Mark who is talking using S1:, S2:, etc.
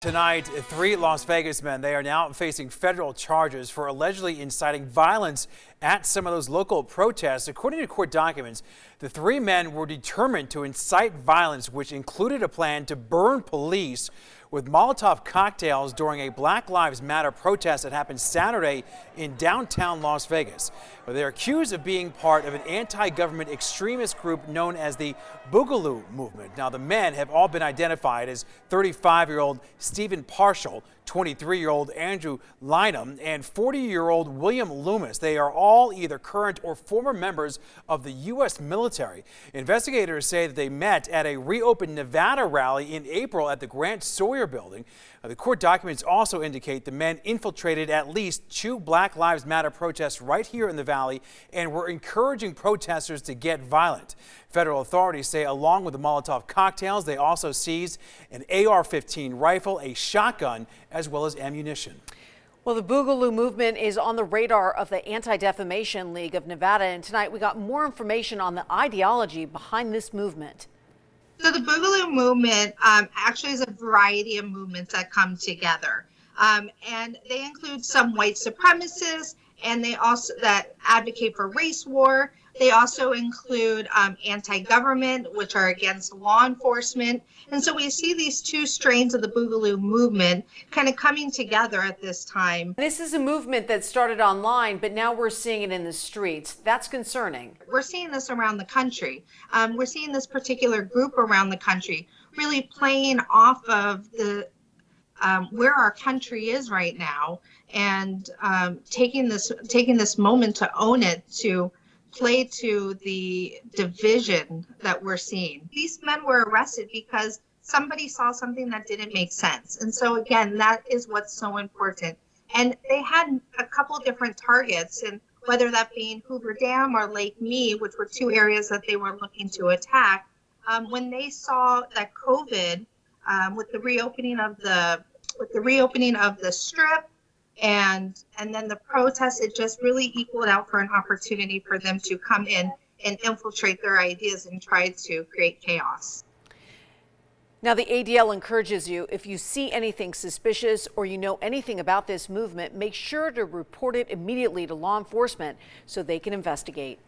S1: Tonight, three Las Vegas men, they are now facing federal charges for allegedly inciting violence at some of those local protests. According to court documents, the three men were determined to incite violence, which included a plan to burn police with Molotov cocktails during a Black Lives Matter protest that happened Saturday in downtown Las Vegas. They're accused of being part of an anti-government extremist group known as the Boogaloo movement. Now, the men have all been identified as 35-year-old Stephen Parshall, 23-year-old Andrew Lynham, and 40-year-old William Loomis. They are all either current or former members of the U.S. military. Investigators say that they met at a reopened Nevada rally in April at the Grant Sawyer building. The court documents also indicate the men infiltrated at least two Black Lives Matter protests right here in the valley and were encouraging protesters to get violent. Federal authorities say along with the Molotov cocktails, they also seized an AR-15 rifle, a shotgun, as well as ammunition.
S2: Well, the Boogaloo movement is on the radar of the Anti-Defamation League of Nevada, and tonight we got more information on the ideology behind this movement.
S3: So the Boogaloo movement actually is a variety of movements that come together, and they include some white supremacists, and they also that advocate for race war. They also include anti-government, which are against law enforcement. And so we see these two strains of the Boogaloo movement kind of coming together at this time.
S2: This is a movement that started online, but now we're seeing it in the streets. That's concerning.
S3: We're seeing this around the country. We're seeing this particular group around the country really playing off of the where our country is right now, and taking this moment to own it, to play to the division that we're seeing. These men were arrested because somebody saw something that didn't make sense. And so again, that is what's so important. And they had a couple different targets, and whether that being Hoover Dam or Lake Mead, which were two areas that they were looking to attack, when they saw that COVID, with the reopening of the strip, and then the protests, it just really equaled out for an opportunity for them to come in and infiltrate their ideas and try to create chaos.
S2: Now, the ADL encourages you, if you see anything suspicious or you know anything about this movement, make sure to report it immediately to law enforcement so they can investigate.